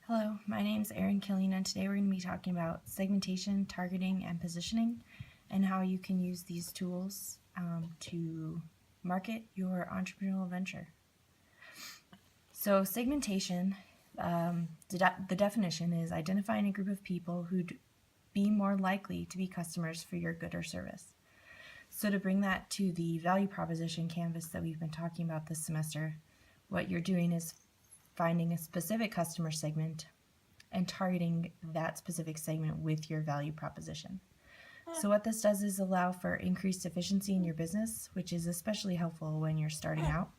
Hello, my name is Erin Killeen, and today we're going to be talking about segmentation, targeting, and positioning, and how you can use these tools to market your entrepreneurial venture. So segmentation, the definition is identifying a group of people who'd be more likely to be customers for your good or service. So to bring that to the value proposition canvas that we've been talking about this semester, what you're doing is finding a specific customer segment and targeting that specific segment with your value proposition. So what this does is allow for increased efficiency in your business, which is especially helpful when you're starting out.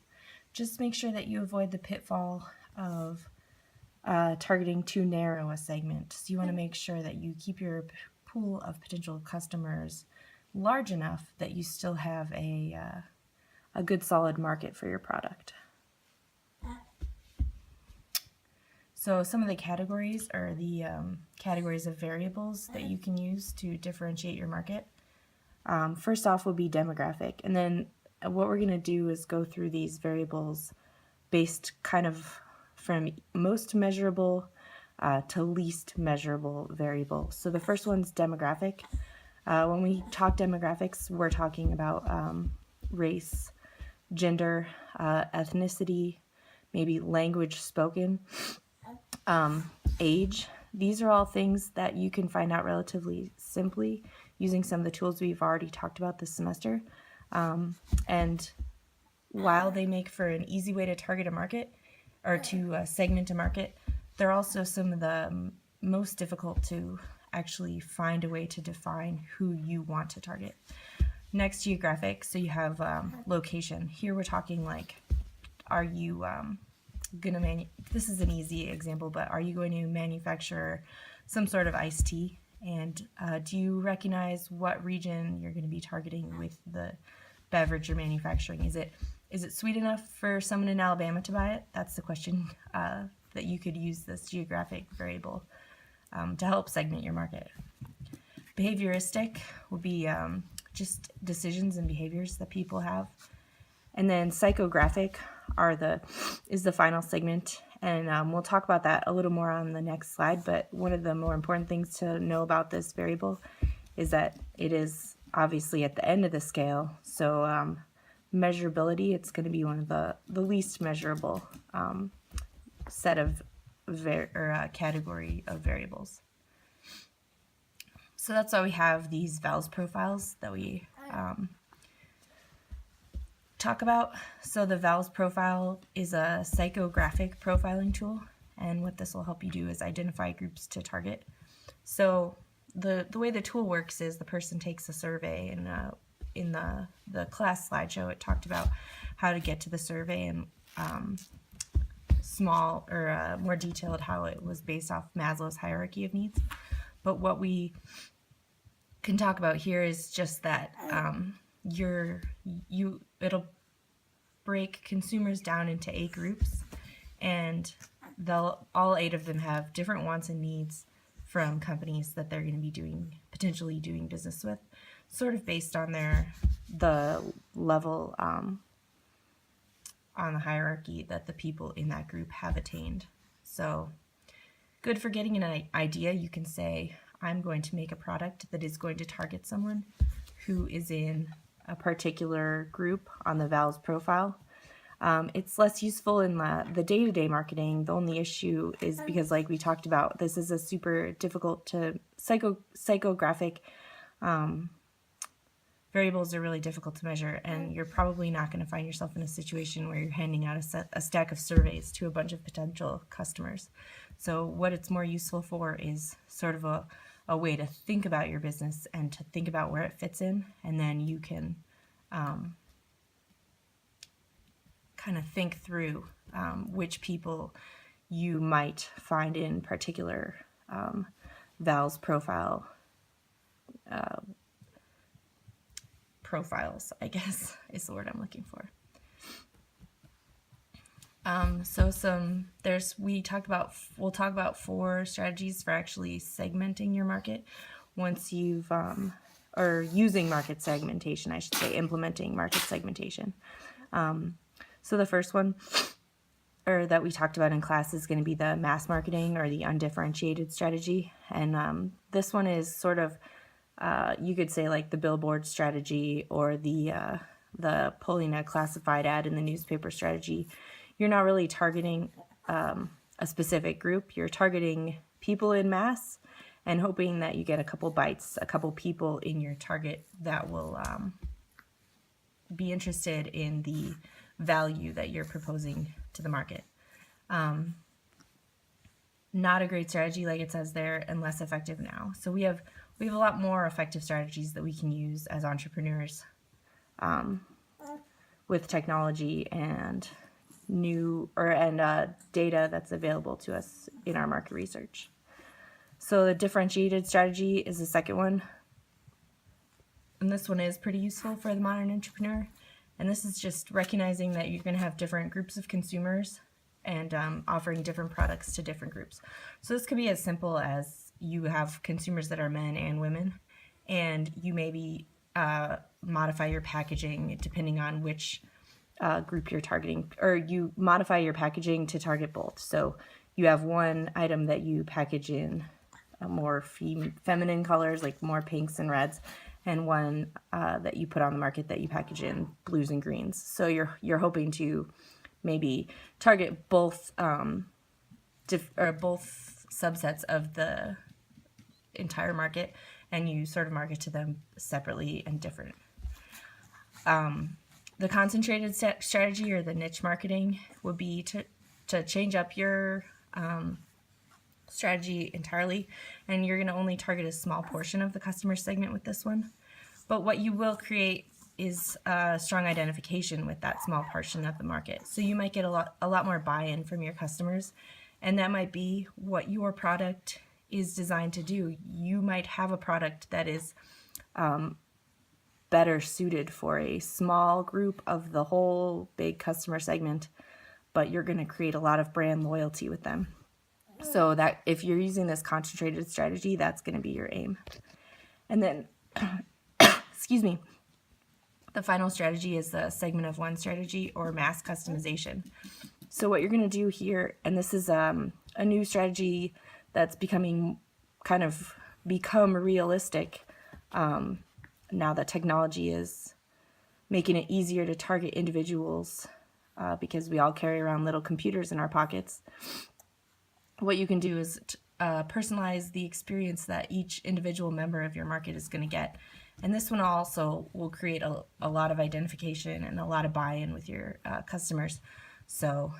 Just make sure that you avoid the pitfall of targeting too narrow a segment. So you want to make sure that you keep your pool of potential customers large enough that you still have a good solid market for your product. So some of the categories are the categories of variables that you can use to differentiate your market. First off will be demographic, and then what we're going to do is go through these variables based kind of from most measurable to least measurable variable. So the first one's demographic. When we talk demographics, we're talking about race, gender, ethnicity, maybe language spoken, age. These are all things that you can find out relatively simply using some of the tools we've already talked about this semester. And while they make for an easy way to target a market or to segment a market, they're also some of the most difficult to actually find a way to define who you want to target. Next, geographic. So you have location. Here we're talking like, are you this is an easy example, but are you going to manufacture some sort of iced tea? And do you recognize what region you're going to be targeting with the beverage you're manufacturing? Is it sweet enough for someone in Alabama to buy it? That's the question that you could use this geographic variable to help segment your market. Behavioristic will be just decisions and behaviors that people have. And then psychographic is the final segment, and we'll talk about that a little more on the next slide, but one of the more important things to know about this variable is that it is obviously at the end of the scale, so measurability, it's going to be one of the least measurable set of category of variables. So that's why we have these VALS profiles that we talk about. So the VALS profile is a psychographic profiling tool, and what this will help you do is identify groups to target. So the way the tool works is the person takes a survey, and in the class slideshow it talked about how to get to the survey, and more detailed how it was based off Maslow's hierarchy of needs. But what we can talk about here is just that it'll break consumers down into 8 groups, and all 8 of them have different wants and needs from companies that they're going to be potentially doing business with, sort of based on the level on the hierarchy that the people in that group have attained. So good for getting an idea. You can say, I'm going to make a product that is going to target someone who is in a particular group on the VALS profile. It's less useful in the day-to-day marketing. The only issue is because, like we talked about, this is a super difficult to psychographic variables are really difficult to measure, and you're probably not going to find yourself in a situation where you're handing out a stack of surveys to a bunch of potential customers. So what it's more useful for is sort of a way to think about your business and to think about where it fits in, and then you can kind of think through which people you might find in particular VALS profiles, I guess is the word I'm looking for. We'll talk about 4 strategies for actually segmenting your market once you've or using market segmentation, I should say, implementing market segmentation. So the first one or that we talked about in class is going to be the mass marketing or the undifferentiated strategy. And this one is sort of, you could say like the billboard strategy or the pulling a classified ad in the newspaper strategy. You're not really targeting a specific group. You're targeting people in mass and hoping that you get a couple bites, a couple people in your target that will be interested in the value that you're proposing to the market. Not a great strategy, like it says there, and less effective now. So we have a lot more effective strategies that we can use as entrepreneurs with technology and data that's available to us in our market research. So the differentiated strategy is the second one. And this one is pretty useful for the modern entrepreneur. And this is just recognizing that you're going to have different groups of consumers and offering different products to different groups. So this could be as simple as you have consumers that are men and women, and you maybe modify your packaging depending on which group you're targeting, or you modify your packaging to target both. So you have one item that you package in more feminine colors, like more pinks and reds, and one that you put on the market that you package in blues and greens. So you're hoping to maybe target both both subsets of the entire market, and you sort of market to them separately and different. The concentrated strategy or the niche marketing would be to change up your strategy entirely, and you're going to only target a small portion of the customer segment with this one. But what you will create is a strong identification with that small portion of the market. So you might get a lot more buy-in from your customers, and that might be what your product is designed to do. You might have a product that is better suited for a small group of the whole big customer segment, but you're going to create a lot of brand loyalty with them. So that if you're using this concentrated strategy, that's going to be your aim. And then, excuse me, the final strategy is the segment of one strategy or mass customization. So what you're going to do here, and this is a new strategy that's become realistic now that technology is making it easier to target individuals because we all carry around little computers in our pockets. What you can do is personalize the experience that each individual member of your market is going to get. And this one also will create a lot of identification and a lot of buy-in with your customers. So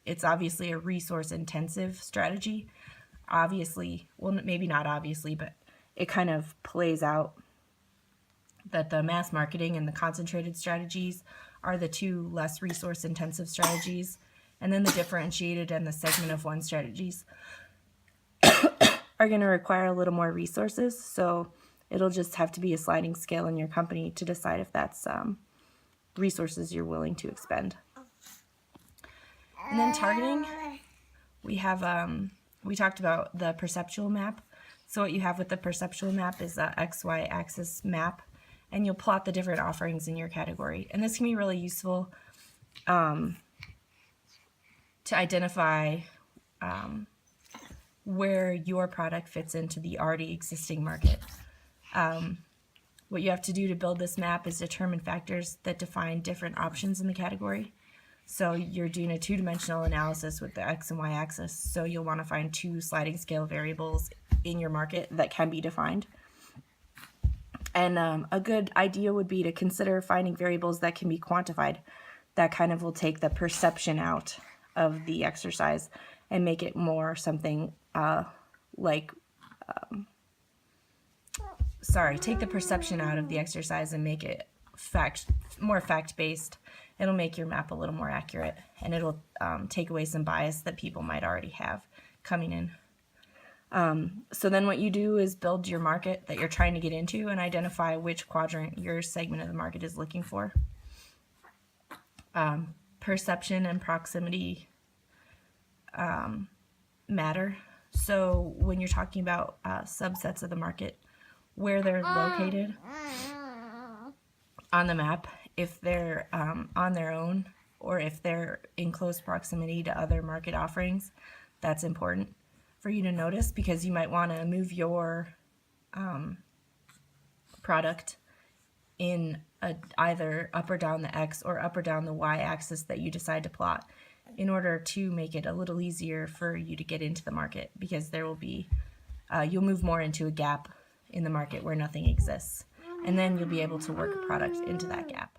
it's obviously a resource-intensive strategy. Obviously, well, maybe not obviously, but it kind of plays out that the mass marketing and the concentrated strategies are the two less resource-intensive strategies. And then the differentiated and the segment of one strategies are going to require a little more resources. So it'll just have to be a sliding scale in your company to decide if that's resources you're willing to expend. And then targeting, we have, we talked about the perceptual map. So what you have with the perceptual map is a XY axis map, and you'll plot the different offerings in your category. And this can be really useful to identify where your product fits into the already existing market. What you have to do to build this map is determine factors that define different options in the category. So you're doing a two-dimensional analysis with the X and Y axis. So you'll want to find two sliding scale variables in your market that can be defined. And a good idea would be to consider finding variables that can be quantified. That kind of will take the perception out of the exercise and make it more something take the perception out of the exercise and make it more fact-based. It'll make your map a little more accurate, and it'll take away some bias that people might already have coming in. So then what you do is build your market that you're trying to get into and identify which quadrant your segment of the market is looking for. Perception and proximity matter. So when you're talking about subsets of the market, where they're located on the map, if they're on their own, or if they're in close proximity to other market offerings, that's important for you to notice, because you might want to move your product in either up or down the X or up or down the Y axis that you decide to plot, in order to make it a little easier for you to get into the market, because there will be, you'll move more into a gap in the market where nothing exists, and then you'll be able to work a product into that gap.